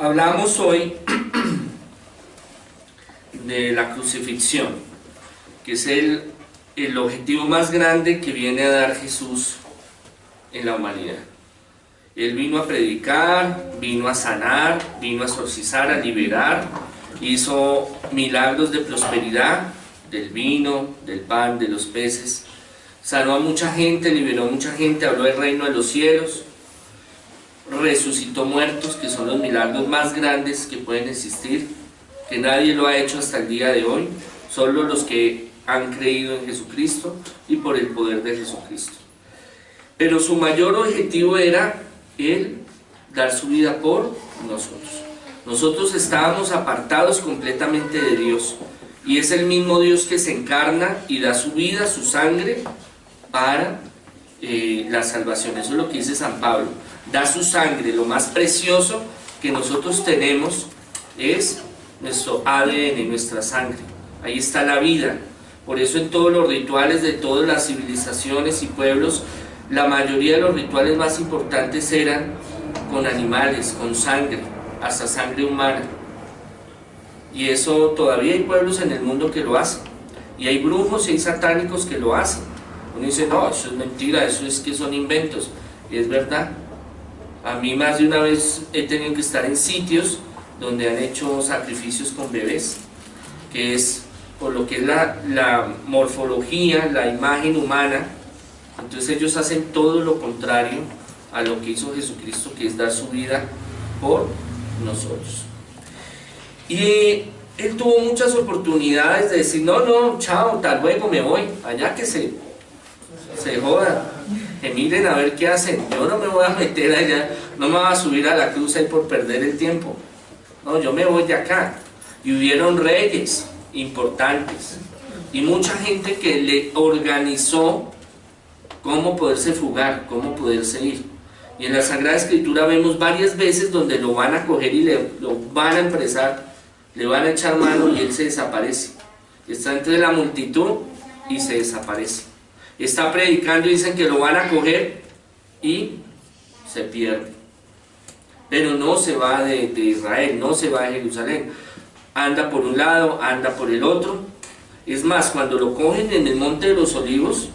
Hablamos hoy de la crucifixión, que es el objetivo más grande que viene a dar Jesús en la humanidad. Él vino a predicar, vino a sanar, vino a exorcizar, a liberar, hizo milagros de prosperidad, del vino, del pan, de los peces, sanó a mucha gente, liberó a mucha gente, habló del reino de los cielos, resucitó muertos, que son los milagros más grandes que pueden existir, que nadie lo ha hecho hasta el día de hoy, solo los que han creído en Jesucristo y por el poder de Jesucristo. Pero su mayor objetivo era Él dar su vida por nosotros. Nosotros estábamos apartados completamente de Dios, y es el mismo Dios que se encarna y da su vida, su sangre, para la salvación. Eso es lo que dice San Pablo. Da su sangre. Lo más precioso que nosotros tenemos es nuestro ADN, nuestra sangre. Ahí está la vida. Por eso en todos los rituales de todas las civilizaciones y pueblos, la mayoría de los rituales más importantes eran con animales, con sangre, hasta sangre humana. Y eso todavía hay pueblos en el mundo que lo hacen. Y hay brujos y hay satánicos que lo hacen. Uno dice, no, eso es mentira, eso es que son inventos. Y es verdad. A mí más de una vez he tenido que estar en sitios donde han hecho sacrificios con bebés, que es por lo que es la morfología, la imagen humana. Entonces ellos hacen todo lo contrario a lo que hizo Jesucristo, que es dar su vida por nosotros. Y él tuvo muchas oportunidades de decir, no, chao, tal luego me voy, allá que se jodan, que miren a ver qué hacen, yo no me voy a meter allá, no me voy a subir a la cruz ahí por perder el tiempo, no, yo me voy de acá. Y hubieron reyes importantes y mucha gente que le organizó cómo poderse fugar, cómo poderse ir. Y en la Sagrada Escritura vemos varias veces donde lo van a coger y lo van a empresar, le van a echar mano y él se desaparece. Está entre la multitud y se desaparece. Está predicando y dicen que lo van a coger y se pierde. Pero no se va de Israel, no se va de Jerusalén. Anda por un lado, anda por el otro. Es más, cuando lo cogen en el Monte de los Olivos,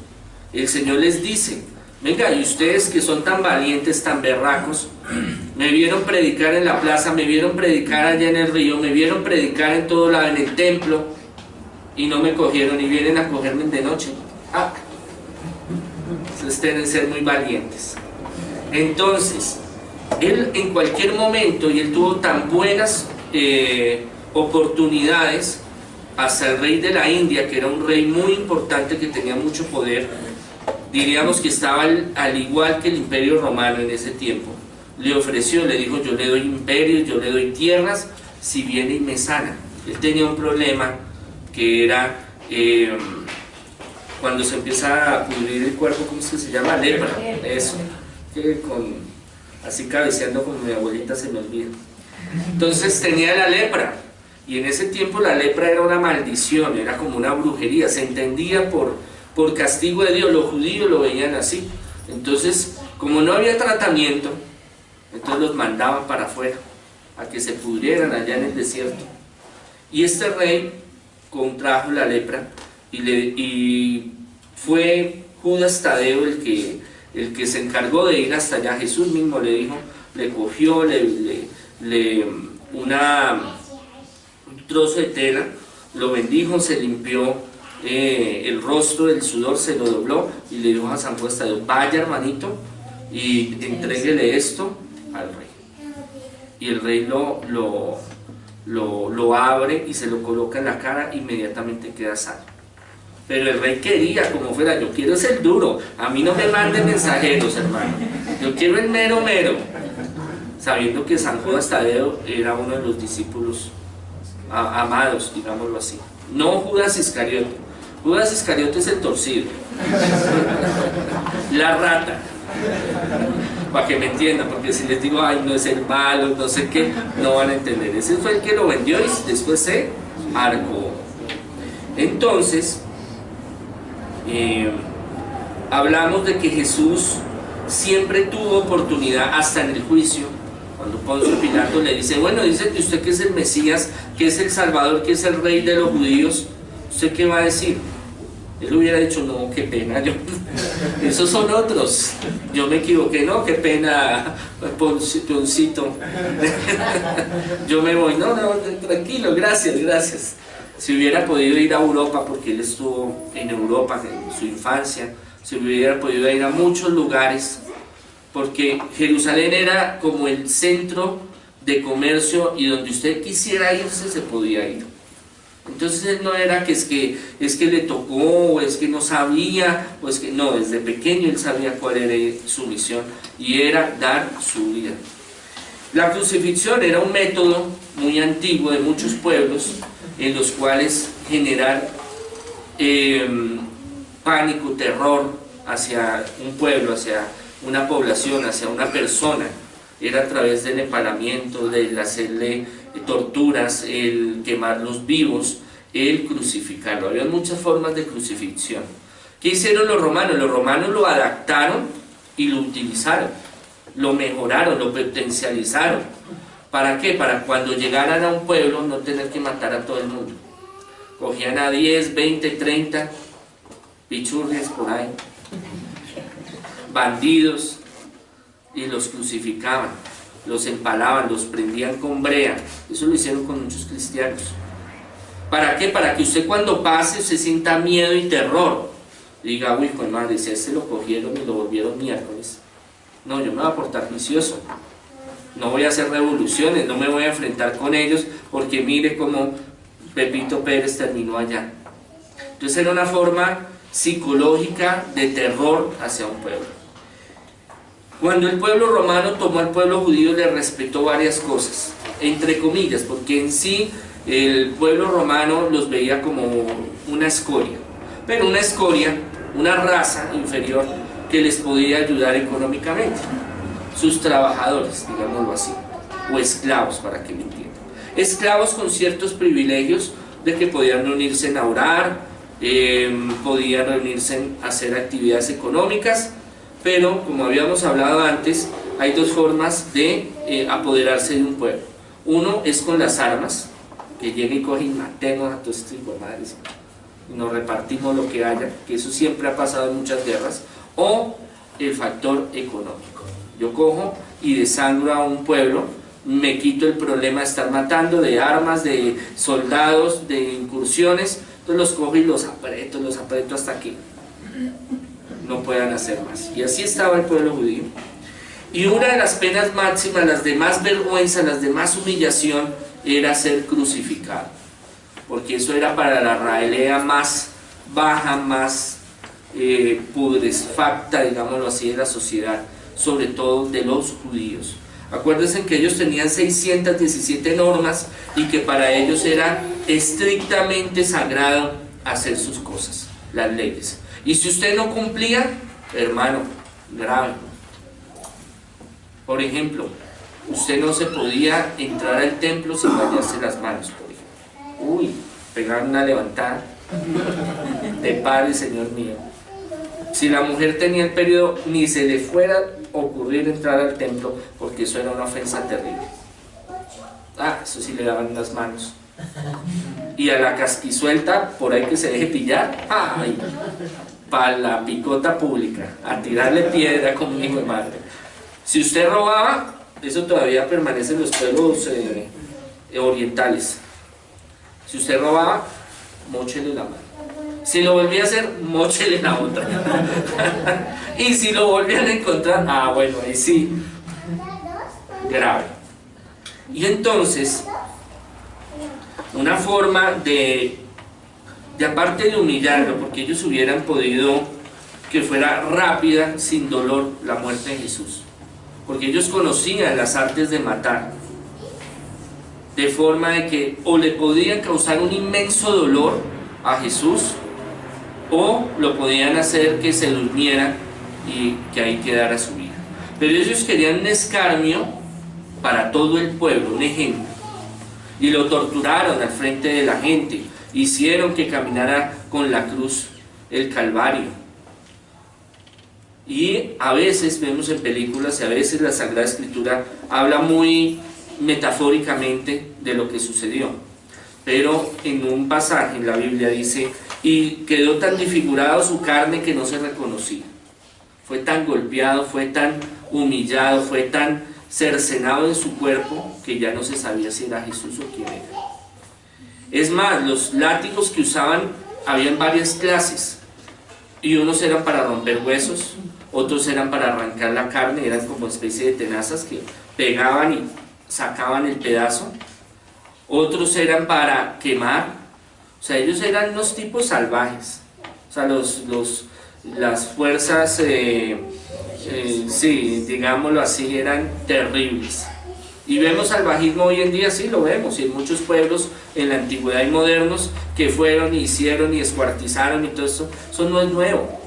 el Señor les dice, venga, y ustedes que son tan valientes, tan berracos, me vieron predicar en la plaza, me vieron predicar allá en el río, me vieron predicar en todo lado, en el templo, y no me cogieron, y vienen a cogerme de noche. Ustedes tienen que ser muy valientes. Entonces, él en cualquier momento, y él tuvo tan buenas oportunidades, hasta el rey de la India, que era un rey muy importante, que tenía mucho poder, diríamos que estaba al igual que el Imperio Romano en ese tiempo, le ofreció, le dijo, yo le doy imperios, yo le doy tierras, si viene y me sana. Él tenía un problema que era cuando se empieza a pudrir el cuerpo, ¿cómo es que se llama? Lepra, eso, que así cabeceando como mi abuelita se me olvida. Entonces tenía la lepra, y en ese tiempo la lepra era una maldición, era como una brujería, se entendía por castigo de Dios, los judíos lo veían así. Entonces, como no había tratamiento, entonces los mandaban para afuera, a que se pudrieran allá en el desierto. Y este rey contrajo la lepra, y fue Judas Tadeo el que se encargó de ir hasta allá. Jesús mismo le dijo, le cogió un trozo de tela, lo bendijo, se limpió el rostro del sudor, se lo dobló y le dijo a San Judas Tadeo, vaya hermanito y entréguele esto al rey. Y el rey lo abre y se lo coloca en la cara, inmediatamente queda sano. Pero el rey quería como fuera, yo quiero ser duro, a mí no me manden mensajeros, hermano, yo quiero el mero, sabiendo que San Judas Tadeo era uno de los discípulos amados, digámoslo así. No Judas Iscariote. Judas Iscariote es el torcido, la rata, para que me entiendan, porque si les digo, ay, no es el malo, no sé qué, no van a entender. Ese fue el que lo vendió y después se arcó. Entonces, hablamos de que Jesús siempre tuvo oportunidad, hasta en el juicio, Cuando Poncio Pilato le dice, bueno, dice que usted que es el Mesías, que es el Salvador, que es el Rey de los judíos, ¿usted qué va a decir? Él hubiera dicho, no, qué pena, esos son otros, yo me equivoqué, no, qué pena, Poncito, yo me voy, no, tranquilo, gracias. Si hubiera podido ir a Europa, porque él estuvo en Europa en su infancia, si hubiera podido ir a muchos lugares, porque Jerusalén era como el centro de comercio y donde usted quisiera irse se podía ir. Entonces él no era que es que le tocó, o es que no sabía, o es que no, desde pequeño él sabía cuál era su misión y era dar su vida. La crucifixión era un método muy antiguo de muchos pueblos en los cuales generar pánico, terror hacia un pueblo, hacia una población, hacia una persona. Era a través del empalamiento, del hacerle torturas, el quemarlos vivos, el crucificarlo. Había muchas formas de crucifixión. ¿Qué hicieron los romanos? Los romanos lo adaptaron y lo utilizaron, lo mejoraron, lo potencializaron. ¿Para qué? Para cuando llegaran a un pueblo no tener que matar a todo el mundo. Cogían a 10, 20, 30 pichurrias por ahí, bandidos, y los crucificaban, los empalaban, los prendían con brea. Eso lo hicieron con muchos cristianos. ¿Para qué? Para que usted cuando pase se sienta miedo y terror. Diga, uy, con madre, si a este lo cogieron y lo volvieron miércoles. No, yo me voy a portar juicioso. No voy a hacer revoluciones, no me voy a enfrentar con ellos, porque mire cómo Pepito Pérez terminó allá. Entonces era una forma psicológica de terror hacia un pueblo. Cuando el pueblo romano tomó al pueblo judío, le respetó varias cosas, entre comillas, porque en sí el pueblo romano los veía como una escoria, pero una escoria, una raza inferior que les podía ayudar económicamente, sus trabajadores, digámoslo así, o esclavos, para que me entiendan. Esclavos con ciertos privilegios de que podían reunirse a orar, podían reunirse a hacer actividades económicas, pero como habíamos hablado antes, hay dos formas de apoderarse de un pueblo. Uno es con las armas, que llegue y coge y matemos a todos estos hijos de madres, y nos repartimos lo que haya, que eso siempre ha pasado en muchas guerras, o el factor económico. Yo cojo y desangro a un pueblo, me quito el problema de estar matando, de armas, de soldados, de incursiones, entonces los cojo y los aprieto hasta que no puedan hacer más. Y así estaba el pueblo judío. Y una de las penas máximas, las de más vergüenza, las de más humillación, era ser crucificado, porque eso era para la ralea más baja, más pudresfacta, digámoslo así, de la sociedad, sobre todo de los judíos. Acuérdense que ellos tenían 617 normas y que para ellos era estrictamente sagrado hacer sus cosas, las leyes. Y si usted no cumplía, hermano, grave. Por ejemplo, usted no se podía entrar al templo sin bañarse las manos, por ejemplo. Uy, pegar una levantada de Padre, Señor mío. Si la mujer tenía el periodo, ni se le fuera a ocurrir entrar al templo, porque eso era una ofensa terrible. Eso sí le daban las manos. Y a la casquisuelta, por ahí que se deje pillar, ¡ay! Para la picota pública, a tirarle piedra como un hijo de madre. Si usted robaba, eso todavía permanece en los pueblos orientales. Si usted robaba, móchele la mano. Si lo volvía a hacer, móchele la otra. Y si lo volvían a encontrar, bueno, ahí sí, grave. Y entonces, una forma de aparte de humillarlo, porque ellos hubieran podido que fuera rápida, sin dolor, la muerte de Jesús, porque ellos conocían las artes de matar, de forma de que o le podían causar un inmenso dolor a Jesús, o lo podían hacer que se durmiera y que ahí quedara su vida. Pero ellos querían un escarnio para todo el pueblo, un ejemplo, y lo torturaron al frente de la gente, hicieron que caminara con la cruz el Calvario, Y a veces vemos en películas y a veces la Sagrada Escritura habla muy metafóricamente de lo que sucedió. Pero en un pasaje en la Biblia dice, y quedó tan desfigurado su carne que no se reconocía. Fue tan golpeado, fue tan humillado, fue tan cercenado en su cuerpo que ya no se sabía si era Jesús o quién era. Es más, los látigos que usaban, habían varias clases, y unos eran para romper huesos, otros eran para arrancar la carne, eran como especie de tenazas que pegaban y sacaban el pedazo. Otros eran para quemar, o sea, ellos eran unos tipos salvajes, o sea, las fuerzas, sí, digámoslo así, eran terribles. Y vemos salvajismo hoy en día, sí lo vemos, y en muchos pueblos en la antigüedad y modernos que fueron y hicieron y descuartizaron y todo eso no es nuevo.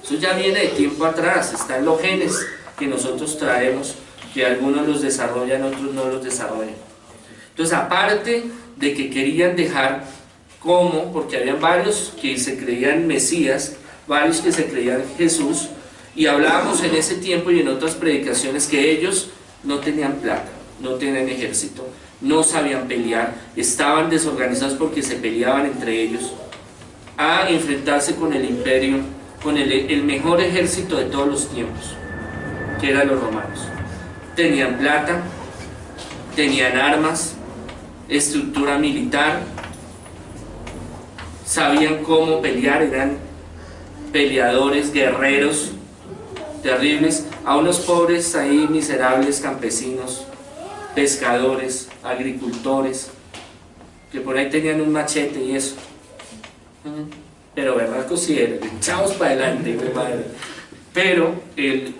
Eso ya viene de tiempo atrás, están los genes que nosotros traemos, que algunos los desarrollan, otros no los desarrollan. Entonces, aparte de que querían dejar como, porque habían varios que se creían Mesías, varios que se creían Jesús, y hablábamos en ese tiempo y en otras predicaciones que ellos no tenían plata, no tenían ejército, no sabían pelear, estaban desorganizados porque se peleaban entre ellos, a enfrentarse con el imperio, con el mejor ejército de todos los tiempos, que eran los romanos. Tenían plata, tenían armas, estructura militar, sabían cómo pelear, eran peleadores, guerreros terribles, a unos pobres ahí miserables campesinos, pescadores, agricultores, que por ahí tenían un machete y eso. Pero verdad sí eran, echados para adelante, madre. Pero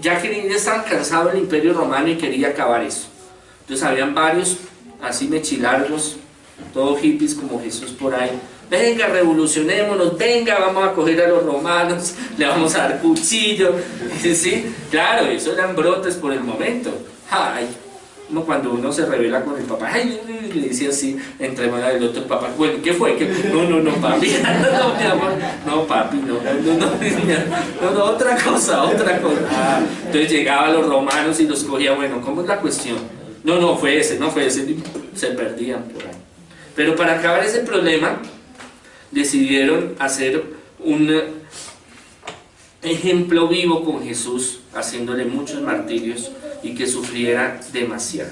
ya estaban cansados del imperio romano y quería acabar eso. Entonces habían varios así mechilargos, todos hippies como Jesús por ahí. Venga, revolucionémonos, venga, vamos a coger a los romanos, le vamos a dar cuchillo. ¿Sí? Claro, eso eran brotes por el momento. Ay, como cuando uno se revela con el papá, ay, le decía así, entre manos del otro papá, bueno, ¿qué fue? No, papi, no, mi amor, no, papi, no, otra cosa. Entonces llegaban los romanos y los cogía, bueno, ¿cómo es la cuestión? No fue ese, se perdían por ahí. Pero para acabar ese problema, decidieron hacer un ejemplo vivo con Jesús, haciéndole muchos martirios y que sufriera demasiado.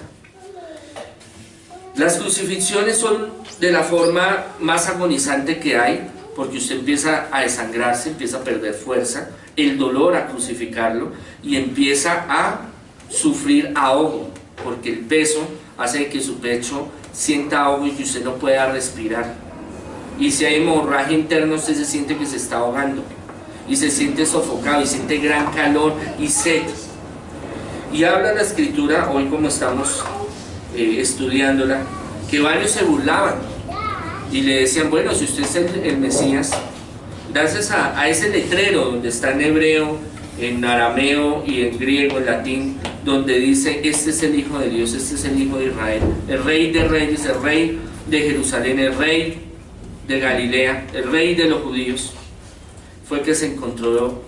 Las crucifixiones son de la forma más agonizante que hay, porque usted empieza a desangrarse, empieza a perder fuerza, el dolor a crucificarlo, y empieza a sufrir ahogo, porque el peso hace que su pecho sienta ahogo y que usted no pueda respirar. Y si hay hemorragia interna, usted se siente que se está ahogando, y se siente sofocado, y siente gran calor y sed. Y habla la Escritura, hoy como estamos estudiándola, que varios se burlaban y le decían, bueno, si usted es el Mesías, gracias a ese letrero donde está en hebreo, en arameo y en griego, en latín, donde dice, este es el Hijo de Dios, este es el Hijo de Israel, el Rey de Reyes, el Rey de Jerusalén, el Rey de Galilea, el Rey de los judíos, fue que se encontró,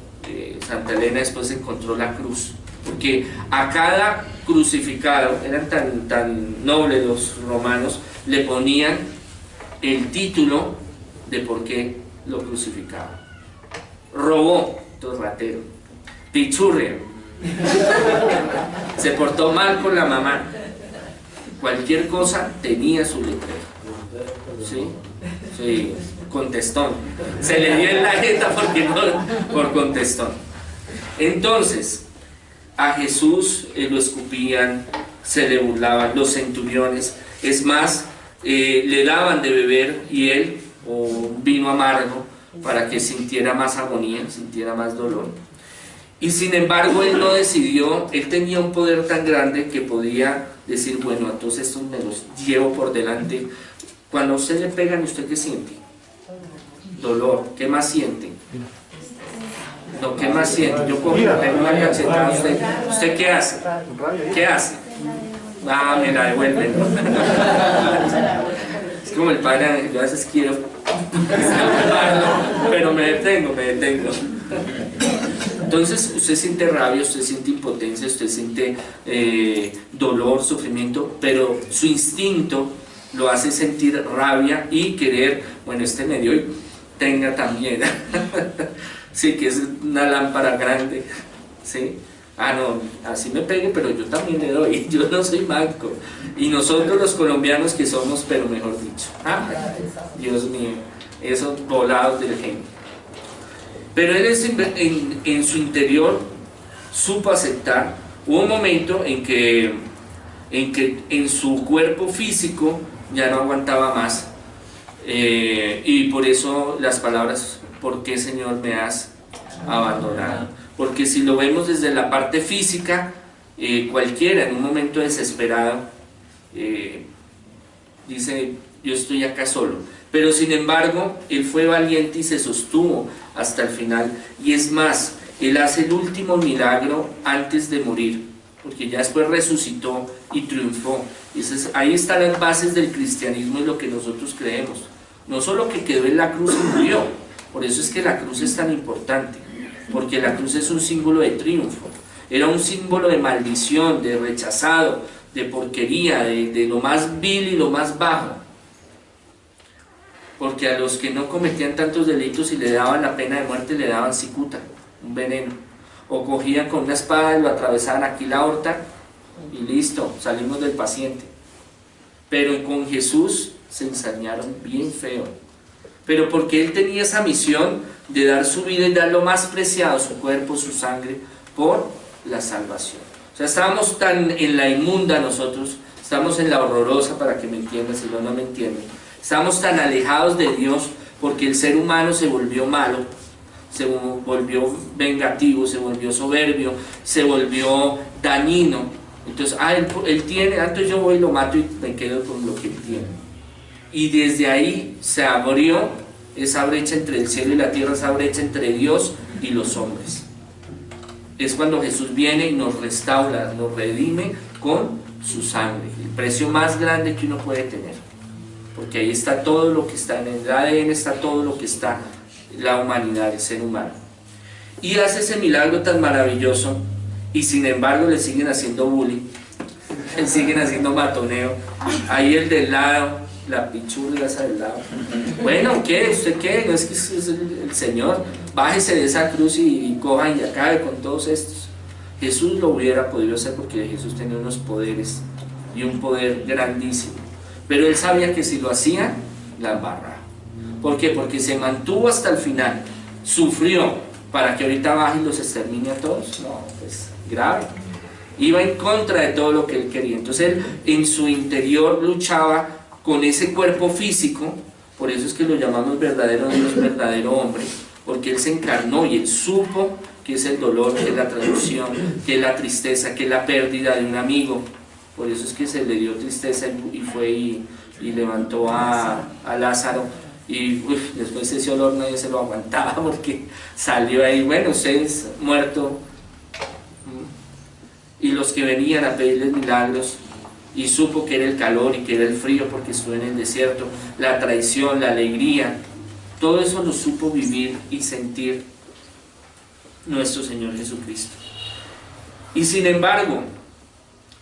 Santa Elena después encontró la cruz, porque a cada crucificado, eran tan nobles los romanos, le ponían el título de por qué lo crucificaban. Robó, todo ratero, pichurria, se portó mal con la mamá, cualquier cosa tenía su letrero, ¿sí? Sí, contestón, se le dio en la jeta porque no, por contestón. Entonces a Jesús lo escupían, se le burlaban, los centuriones, es más, le daban de beber y él, o un vino amargo, para que sintiera más agonía, sintiera más dolor. Y sin embargo él no decidió, él tenía un poder tan grande que podía decir, bueno, entonces estos me los llevo por delante. Cuando a usted le pegan, ¿usted qué siente? Dolor. ¿Qué más siente? No, ¿qué más siente? Yo cojo y le pego una cachetada a usted. ¿Usted qué hace? ¿Qué hace? Ah, me la devuelven. Es como el padre, yo a veces quiero pero me detengo. Entonces usted siente rabia, usted siente impotencia, usted siente dolor, sufrimiento, pero su instinto lo hace sentir rabia y querer, bueno, este me dio y tenga también. Sí, que es una lámpara grande, ¿sí? Ah, no, así me pegue, pero yo también le doy, yo no soy manco. Y nosotros los colombianos que somos, pero mejor dicho. Ah, Dios mío, esos volados del genio. Pero él en su interior supo aceptar. Hubo un momento en que en su cuerpo físico ya no aguantaba más. Y por eso las palabras, ¿por qué, Señor, me has abandonado? Porque si lo vemos desde la parte física, cualquiera en un momento desesperado dice, yo estoy acá solo. Pero sin embargo, él fue valiente y se sostuvo hasta el final. Y es más, él hace el último milagro antes de morir, porque ya después resucitó y triunfó. Ahí están las bases del cristianismo y lo que nosotros creemos. No solo que quedó en la cruz y murió, por eso es que la cruz es tan importante, porque la cruz es un símbolo de triunfo. Era un símbolo de maldición, de rechazado, de porquería, de lo más vil y lo más bajo. Porque a los que no cometían tantos delitos y le daban la pena de muerte, le daban cicuta, un veneno. O cogían con una espada y lo atravesaban aquí la aorta y listo, salimos del paciente. Pero con Jesús se ensañaron bien feo. Pero porque él tenía esa misión de dar su vida y dar lo más preciado, su cuerpo, su sangre, por la salvación. O sea, estábamos tan en la inmunda nosotros, estamos en la horrorosa, para que me entiendan, si no me entienden. Estamos tan alejados de Dios porque el ser humano se volvió malo, se volvió vengativo, se volvió soberbio, se volvió dañino. Entonces, él tiene, entonces yo voy y lo mato y me quedo con lo que él tiene. Y desde ahí se abrió esa brecha entre el cielo y la tierra, esa brecha entre Dios y los hombres. Es cuando Jesús viene y nos restaura, nos redime con su sangre, el precio más grande que uno puede tener, porque ahí está todo lo que está en el ADN, está todo lo que está la humanidad, el ser humano. Y hace ese milagro tan maravilloso y sin embargo le siguen haciendo bullying, le siguen haciendo matoneo. Ahí el del lado, la pichurra esa del lado. Bueno, ¿qué? ¿Usted qué? No es que es el Señor. Bájese de esa cruz y coja y acabe con todos estos. Jesús lo hubiera podido hacer porque Jesús tenía unos poderes y un poder grandísimo. Pero él sabía que si lo hacía, la embarraba. ¿Por qué? Porque se mantuvo hasta el final. Sufrió para que ahorita baje y los extermine a todos. No, pues grave. Iba en contra de todo lo que él quería. Entonces él en su interior luchaba con ese cuerpo físico. Por eso es que lo llamamos verdadero Dios, verdadero hombre, porque él se encarnó y él supo que es el dolor, que es la traducción, que es la tristeza, que es la pérdida de un amigo. Por eso es que se le dio tristeza y fue y levantó a Lázaro. Y después ese olor nadie se lo aguantaba porque salió ahí, bueno, ustedes muerto. Y los que venían a pedirles milagros, y supo que era el calor y que era el frío porque estuvo en el desierto, la traición, la alegría, todo eso lo supo vivir y sentir nuestro Señor Jesucristo. Y sin embargo,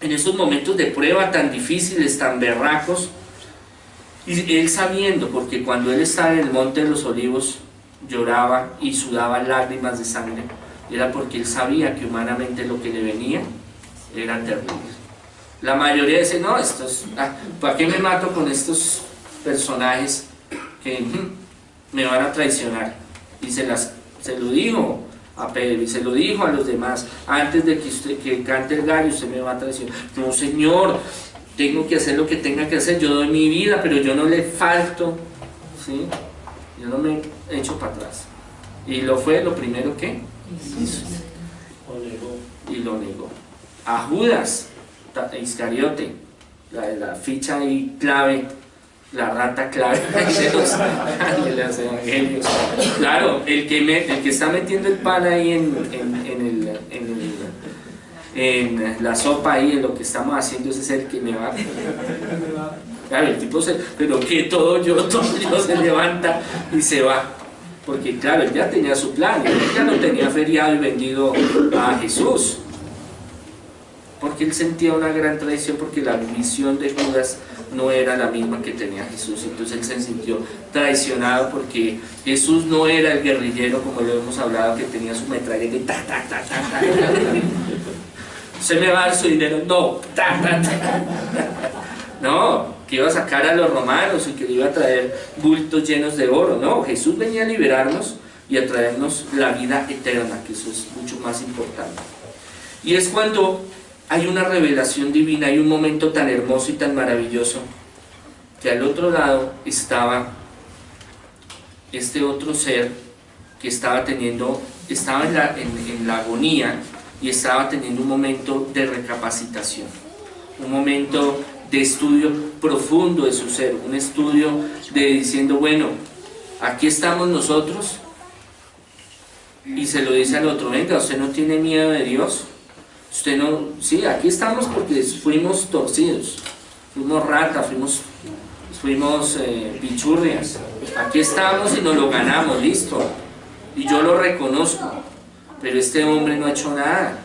en estos momentos de prueba tan difíciles, tan berracos, y él sabiendo, porque cuando él estaba en el monte de los olivos lloraba y sudaba lágrimas de sangre, era porque él sabía que humanamente lo que le venía era terrible. La mayoría dice, no, ¿para qué me mato con estos personajes que me van a traicionar? Y se lo dijo a Pedro y se lo dijo a los demás: antes de que cante el gallo usted me va a traicionar. No, Señor, tengo que hacer lo que tenga que hacer, yo doy mi vida, pero yo no le falto, ¿sí? Yo no me echo para atrás. Y lo primero que hizo. Y lo negó. A Judas Iscariote, la ficha ahí clave, la rata clave de los evangelios. Claro, el que está metiendo el pan ahí en la sopa ahí, en lo que estamos haciendo, ese es el que me va. Claro, el tipo pero que todo yo se levanta y se va. porque claro, él ya tenía su plan, él ya no tenía feriado y vendido a Jesús, porque él sentía una gran traición, porque la visión de Judas no era la misma que tenía Jesús. Entonces él se sintió traicionado, porque Jesús no era el guerrillero, como lo hemos hablado, que tenía su metralleta y ta, ta, ta, ta, ta, ta. Se me va a dar su dinero, no, ta, ta, ta. No, que iba a sacar a los romanos y que le iba a traer bultos llenos de oro. No, Jesús venía a liberarnos y a traernos la vida eterna, que eso es mucho más importante. Y es cuando hay una revelación divina, hay un momento tan hermoso y tan maravilloso, que al otro lado estaba este otro ser que estaba en la agonía, y estaba teniendo un momento de recapacitación, un momento de estudio profundo de su ser, un estudio de diciendo, bueno, aquí estamos nosotros, y se lo dice al otro, venga, usted no tiene miedo de Dios, usted no, sí, aquí estamos porque fuimos torcidos, fuimos ratas, fuimos pichurrias, aquí estamos y nos lo ganamos, listo, y yo lo reconozco, pero este hombre no ha hecho nada,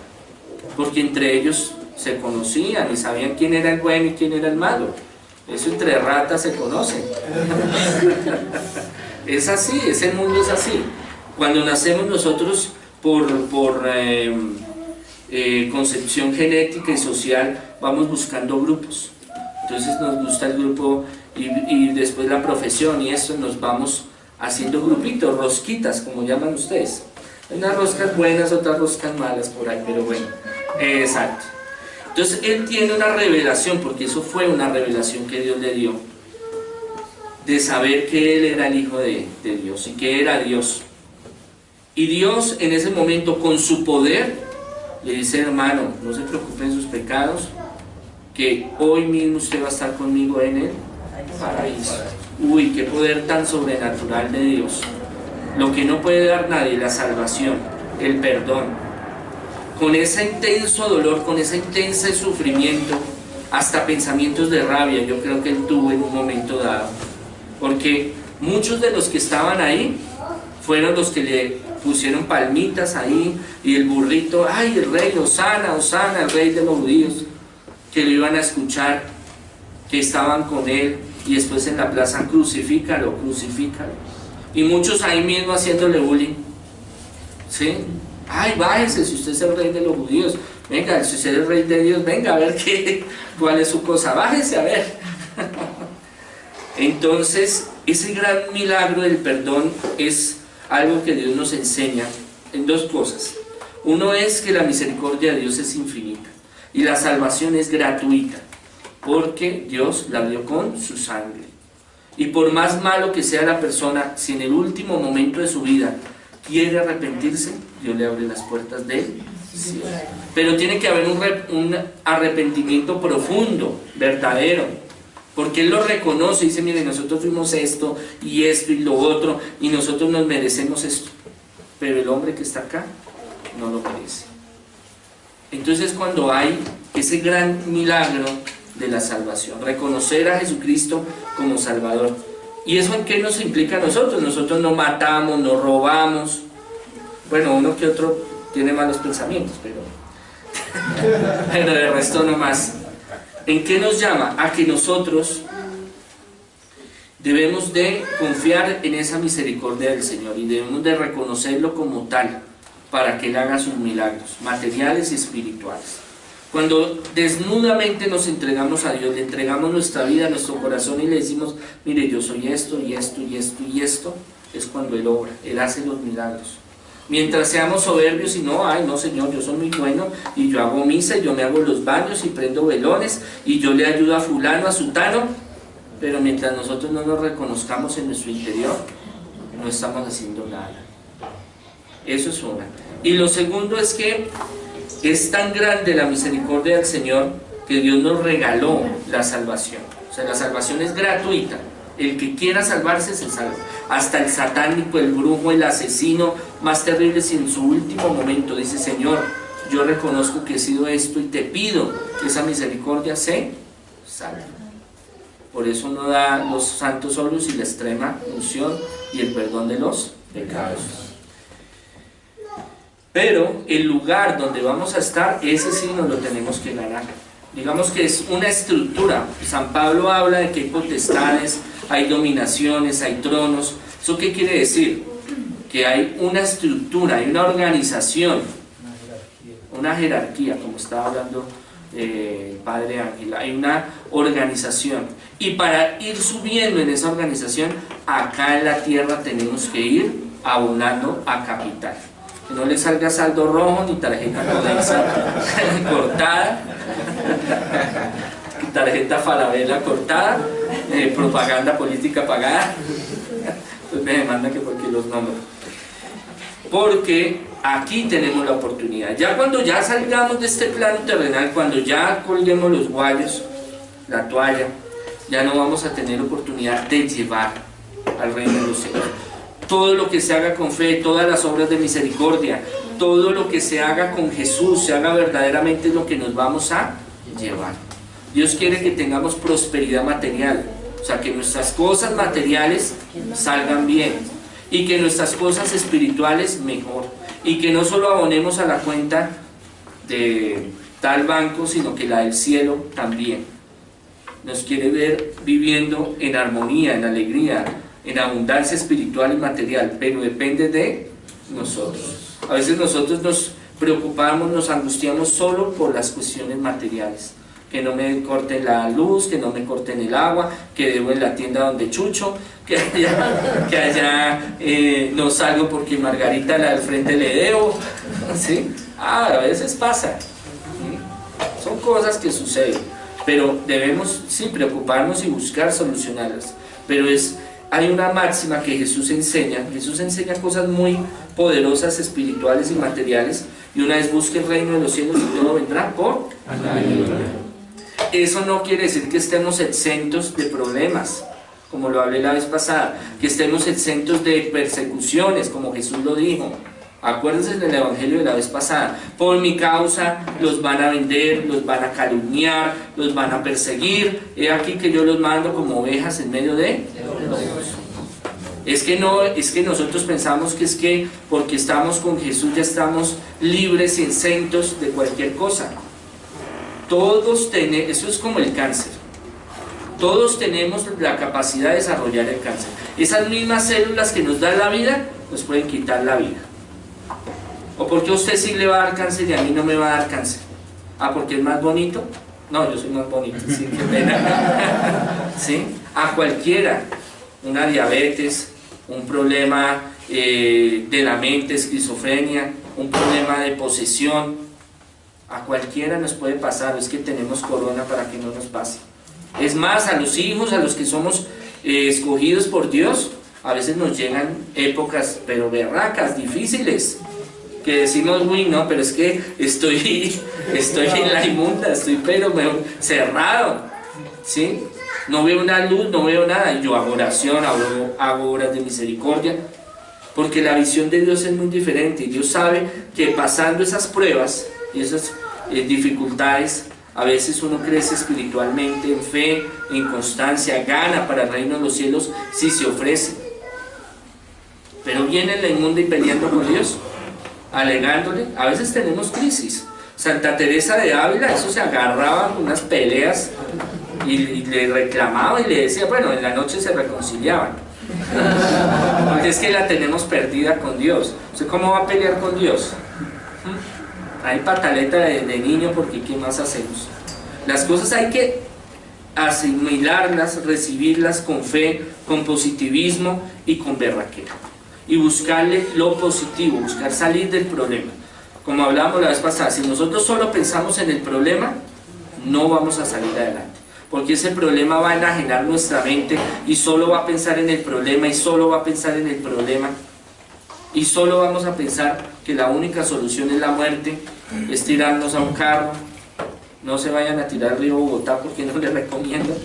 porque entre ellos se conocían y sabían quién era el bueno y quién era el malo. Eso entre ratas se conoce. Es así, ese mundo es así. Cuando nacemos nosotros por concepción genética y social, vamos buscando grupos. Entonces nos gusta el grupo y después la profesión, y eso nos vamos haciendo grupitos, rosquitas, como llaman ustedes. Hay unas roscas buenas, otras roscas malas por ahí, pero bueno, exacto. Entonces él tiene una revelación, porque eso fue una revelación que Dios le dio, de saber que él era el Hijo de Dios y que era Dios. Y Dios en ese momento, con su poder, le dice, hermano, no se preocupe en sus pecados, que hoy mismo usted va a estar conmigo en el paraíso. Uy, qué poder tan sobrenatural de Dios. Lo que no puede dar nadie, la salvación, el perdón. Con ese intenso dolor, con ese intenso sufrimiento, hasta pensamientos de rabia, yo creo que él tuvo en un momento dado. Porque muchos de los que estaban ahí fueron los que le pusieron palmitas ahí, y el burrito, ay, el rey, Hosana, Hosana, el rey de los judíos, que lo iban a escuchar, que estaban con él, y después en la plaza, crucifícalo, crucifícalo. Y muchos ahí mismo haciéndole bullying, ¿sí? Ay, bájese, si usted es el rey de los judíos, venga, si usted es el rey de Dios, venga a ver cuál es su cosa, bájese a ver. Entonces, ese gran milagro del perdón es algo que Dios nos enseña en dos cosas. Uno es que la misericordia de Dios es infinita y la salvación es gratuita, porque Dios la dio con su sangre. Y por más malo que sea la persona, si en el último momento de su vida quiere arrepentirse, Dios le abre las puertas del cielo. Pero tiene que haber un arrepentimiento profundo, verdadero, porque Él lo reconoce y dice, mire, nosotros fuimos esto y lo otro, y nosotros nos merecemos esto, pero el hombre que está acá no lo merece. Entonces, cuando hay ese gran milagro de la salvación, reconocer a Jesucristo como Salvador. ¿Y eso en qué nos implica a nosotros? Nosotros no matamos, no robamos. Bueno, uno que otro tiene malos pensamientos, pero de resto no más. ¿En qué nos llama? A que nosotros debemos de confiar en esa misericordia del Señor y debemos de reconocerlo como tal, para que Él haga sus milagros materiales y espirituales. Cuando desnudamente nos entregamos a Dios, le entregamos nuestra vida, nuestro corazón, y le decimos, mire, yo soy esto y esto y esto y esto, es cuando Él obra, Él hace los milagros. Mientras seamos soberbios y no, ay no Señor, yo soy muy bueno y yo hago misa y yo me hago los baños y prendo velones y yo le ayudo a fulano, a sutano, pero mientras nosotros no nos reconozcamos en nuestro interior, no estamos haciendo nada. Eso es una. Y lo segundo es que es tan grande la misericordia del Señor que Dios nos regaló la salvación. O sea, la salvación es gratuita. El que quiera salvarse se salva. Hasta el satánico, el brujo, el asesino más terrible, si en su último momento dice, Señor, yo reconozco que he sido esto y te pido que esa misericordia se salve. Por eso no da los santos óleos y la extrema unción y el perdón de los pecados. Pero el lugar donde vamos a estar, ese sí nos lo tenemos que ganar. Digamos que es una estructura. San Pablo habla de que hay potestades, hay dominaciones, hay tronos. ¿Eso qué quiere decir? Que hay una estructura, hay una organización, una jerarquía, como estaba hablando el Padre Ángel. Hay una organización. Y para ir subiendo en esa organización, acá en la tierra tenemos que ir abonando a capital. Que no le salga saldo rojo ni tarjeta cortada, tarjeta Falabella cortada, propaganda política pagada. Pues me demandan que porque los nombro. Porque aquí tenemos la oportunidad. Ya cuando ya salgamos de este plano terrenal, cuando ya colguemos los guayos, la toalla, ya no vamos a tener oportunidad de llevar al reino de los cielos. Todo lo que se haga con fe, todas las obras de misericordia, todo lo que se haga con Jesús, se haga verdaderamente es lo que nos vamos a llevar. Dios quiere que tengamos prosperidad material, o sea, que nuestras cosas materiales salgan bien y que nuestras cosas espirituales mejor, y que no solo abonemos a la cuenta de tal banco, sino que la del cielo también. Nos quiere ver viviendo en armonía, en alegría, en abundancia espiritual y material, pero depende de nosotros. A veces nosotros nos preocupamos, nos angustiamos solo por las cuestiones materiales. Que no me corten la luz, que no me corten el agua, que debo en la tienda donde chucho, que allá no salgo porque Margarita la del frente le debo, ¿sí? A veces pasa, ¿sí? Son cosas que suceden, pero debemos sí preocuparnos y buscar solucionarlas. Pero hay una máxima que Jesús enseña cosas muy poderosas, espirituales y materiales, y una vez busque el reino de los cielos y todo vendrá por añadidura. Eso no quiere decir que estemos exentos de problemas, como lo hablé la vez pasada, que estemos exentos de persecuciones, como Jesús lo dijo. Acuérdense del Evangelio de la vez pasada: por mi causa los van a vender, los van a calumniar, los van a perseguir. He aquí que yo los mando como ovejas en medio de lobos. Es que nosotros pensamos que es que porque estamos con Jesús ya estamos libres y exentos de cualquier cosa. Todos tenemos, eso es como el cáncer. Todos tenemos la capacidad de desarrollar el cáncer. Esas mismas células que nos dan la vida, nos pueden quitar la vida. ¿O porque a usted sí le va a dar cáncer y a mí no me va a dar cáncer? ¿Ah, porque es más bonito? No, yo soy más bonito, sí, qué pena. ¿Sí? A cualquiera, una diabetes, un problema de la mente, esquizofrenia, un problema de posesión, a cualquiera nos puede pasar. Es que tenemos corona para que no nos pase. Es más, a los hijos, a los que somos escogidos por Dios, a veces nos llegan épocas, pero berracas, difíciles, que decimos, uy, no, pero es que estoy en la inmunda, estoy cerrado, ¿sí? No veo una luz, no veo nada, y yo hago oración, hago obras de misericordia, porque la visión de Dios es muy diferente, y Dios sabe que pasando esas pruebas y esas dificultades, a veces uno crece espiritualmente, en fe, en constancia, gana para el reino de los cielos si se ofrece. Pero viene en la inmunda y peleando con Dios, alegándole. A veces tenemos crisis. Santa Teresa de Ávila, eso se agarraba con unas peleas y le reclamaba y le decía, bueno, en la noche se reconciliaban. Porque es que la tenemos perdida con Dios. ¿Usted cómo va a pelear con Dios? Hay pataleta de niño, porque ¿qué más hacemos? Las cosas hay que asimilarlas, recibirlas con fe, con positivismo y con berraquera, y buscarle lo positivo, buscar salir del problema. Como hablábamos la vez pasada, si nosotros solo pensamos en el problema, no vamos a salir adelante, porque ese problema va a enajenar nuestra mente y solo va a pensar en el problema y solo va a pensar en el problema. Y solo vamos a pensar que la única solución es la muerte, es tirarnos a un carro. No se vayan a tirar al río Bogotá, porque no les recomiendo.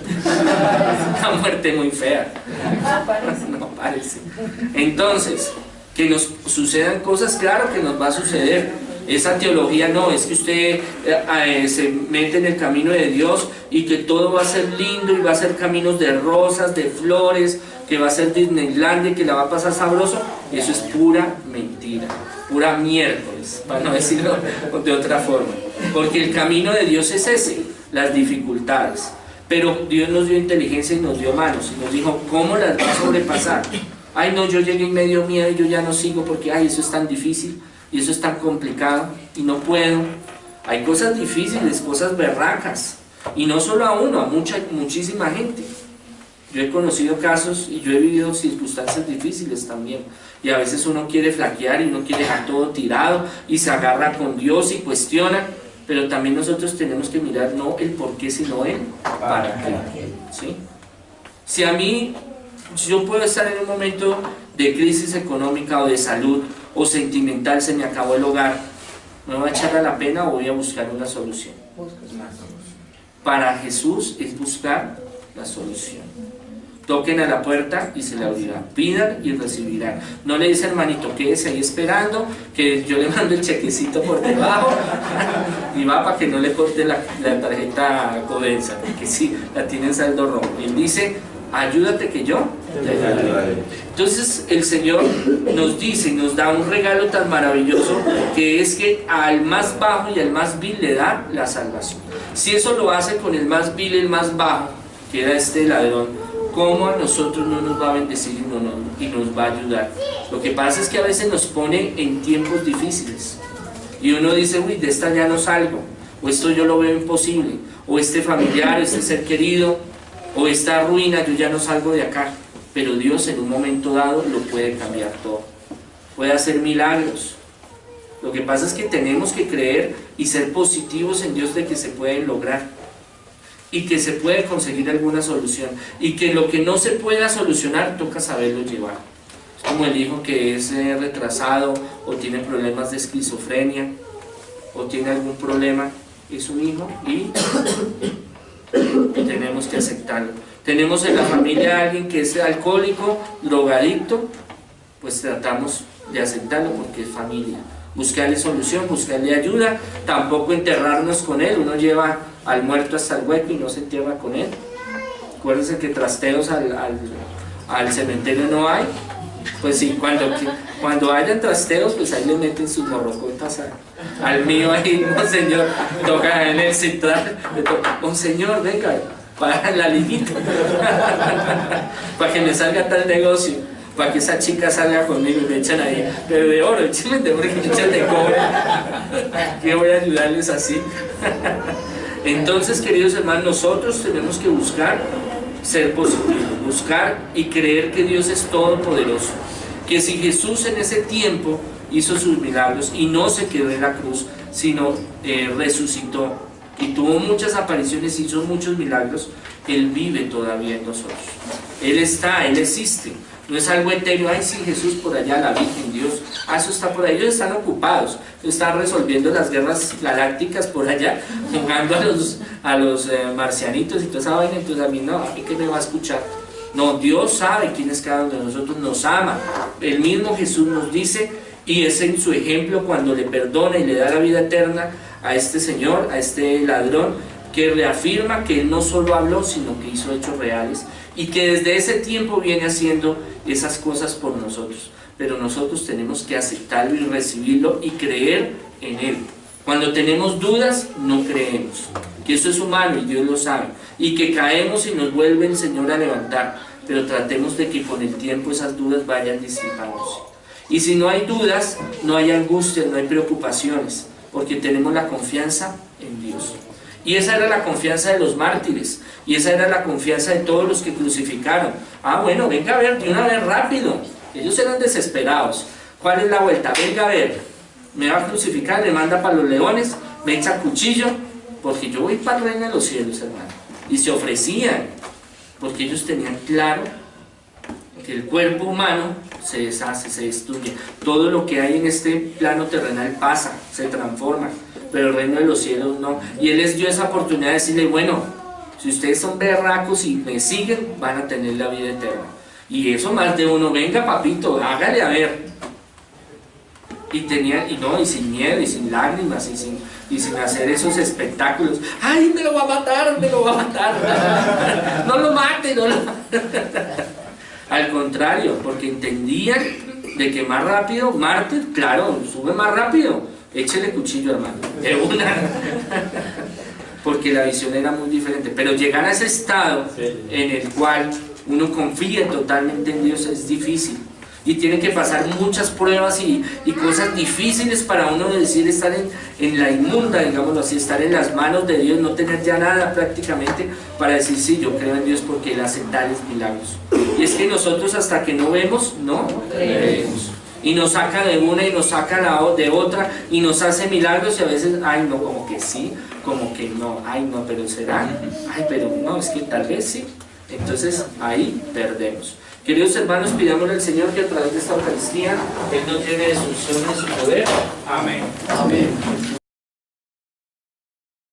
Una muerte muy fea. No parece. Entonces, que nos sucedan cosas, claro que nos va a suceder, Esa teología no, es que usted se mete en el camino de Dios y que todo va a ser lindo y va a ser caminos de rosas, de flores, que va a ser Disneylandia y que la va a pasar sabroso. Eso es pura mentira, pura miércoles, para no decirlo de otra forma. Porque el camino de Dios es ese, las dificultades. Pero Dios nos dio inteligencia y nos dio manos y nos dijo cómo las va a sobrepasar. Ay no, yo llegué y me dio miedo y yo ya no sigo porque ay, eso es tan difícil y eso es tan complicado y no puedo. Hay cosas difíciles, cosas berracas, y no solo a uno, a muchísima gente. Yo he conocido casos y yo he vivido circunstancias difíciles también, y a veces uno quiere flaquear y uno quiere dejar todo tirado y se agarra con Dios y cuestiona, pero también nosotros tenemos que mirar no el por qué, sino el para qué, ¿sí? Si yo puedo estar en un momento de crisis económica o de salud o sentimental, se me acabó el hogar, ¿me va a echar a la pena o voy a buscar una solución? Para Jesús es buscar la solución. Toquen a la puerta y se le abrirá. Pidan y recibirán. No le dice, hermanito, quédese ahí esperando, que yo le mando el chequecito por debajo y va para que no le corte la tarjeta Codensa, porque sí, la tiene en saldo rojo. Él dice, ayúdate que yo te ayudaré. Entonces el Señor nos dice, nos da un regalo tan maravilloso, que es que al más bajo y al más vil le da la salvación. Si eso lo hace con el más vil y el más bajo, que era este ladrón, ¿cómo a nosotros no nos va a bendecir y nos va a ayudar? Lo que pasa es que a veces nos pone en tiempos difíciles y uno dice, uy, de esta ya no salgo, o esto yo lo veo imposible, o este familiar, este ser querido, o esta ruina, yo ya no salgo de acá. Pero Dios en un momento dado lo puede cambiar todo, puede hacer milagros. Lo que pasa es que tenemos que creer y ser positivos en Dios de que se pueden lograr y que se puede conseguir alguna solución, y que lo que no se pueda solucionar toca saberlo llevar. Es como el hijo que es retrasado o tiene problemas de esquizofrenia o tiene algún problema, es un hijo y tenemos que aceptarlo. Tenemos en la familia a alguien que es alcohólico, drogadicto, pues tratamos de aceptarlo porque es familia. Buscarle solución, buscarle ayuda, tampoco enterrarnos con él. Uno lleva al muerto hasta el hueco y no se entierra con él. Acuérdense que trasteos al cementerio no hay. Pues sí, cuando hayan trasteos, pues ahí le meten sus morrocotas al mío ahí, monseñor, toca en el citral, le toca, monseñor, venga, para la liguita, para que me salga tal negocio, para que esa chica salga conmigo y me echan ahí, pero de oro, échame de oro que me echan de cobre, que voy a ayudarles así. Entonces, queridos hermanos, nosotros tenemos que buscar ser positivos, buscar y creer que Dios es todopoderoso, que si Jesús en ese tiempo hizo sus milagros y no se quedó en la cruz, sino resucitó y tuvo muchas apariciones, hizo muchos milagros, Él vive todavía en nosotros. Él está, Él existe. No es algo etéreo, ay sí, Jesús por allá, la Virgen, Dios, eso está por ahí. Ellos están ocupados, están resolviendo las guerras galácticas por allá, jugando a los marcianitos y toda esa vaina. Entonces a mí no, a mí que me va a escuchar. No, Dios sabe quién es cada uno de nosotros, nos ama. El mismo Jesús nos dice, y es en su ejemplo cuando le perdona y le da la vida eterna a este señor, a este ladrón, que reafirma que Él no solo habló, sino que hizo hechos reales, y que desde ese tiempo viene haciendo esas cosas por nosotros. Pero nosotros tenemos que aceptarlo y recibirlo y creer en Él. Cuando tenemos dudas, no creemos, que eso es humano y Dios lo sabe, y que caemos y nos vuelve el Señor a levantar, pero tratemos de que con el tiempo esas dudas vayan disipándose. Y si no hay dudas, no hay angustias, no hay preocupaciones, porque tenemos la confianza en Dios. Y esa era la confianza de los mártires, y esa era la confianza de todos los que crucificaron. Ah, bueno, venga a ver, de una vez rápido. Ellos eran desesperados. ¿Cuál es la vuelta? Venga a ver, me va a crucificar, me manda para los leones, me echa cuchillo, porque yo voy para el reino de los cielos, hermano. Y se ofrecían, porque ellos tenían claro que el cuerpo humano se deshace, se destruye. Todo lo que hay en este plano terrenal pasa, se transforma, pero el reino de los cielos no. Y Él les dio esa oportunidad de decirle, bueno, si ustedes son berracos y me siguen, van a tener la vida eterna. Y eso más de uno, venga papito, hágale a ver. y sin miedo, y sin lágrimas, y sin hacer esos espectáculos. ¡Ay, me lo va a matar, me lo va a matar! ¡No lo mate, no lo mate! Al contrario, porque entendían de que más rápido, mártir, claro, sube más rápido, échele cuchillo, hermano, de una. Porque la visión era muy diferente. Pero llegar a ese estado en el cual uno confía totalmente en Dios es difícil. Y tiene que pasar muchas pruebas y cosas difíciles para uno decir estar en la inmunda, digámoslo así, estar en las manos de Dios, no tener ya nada prácticamente para decir, sí, yo creo en Dios porque Él hace tales milagros. Y es que nosotros hasta que no vemos, no creemos. Y nos saca de una y nos saca de otra y nos hace milagros y a veces, ay no, como que sí, como que no, ay no, pero será, ay pero no, es que tal vez sí. Entonces ahí perdemos. Queridos hermanos, pidámosle al Señor que a través de esta Eucaristía Él nos llene de su unción y de su poder. Amén. Amén.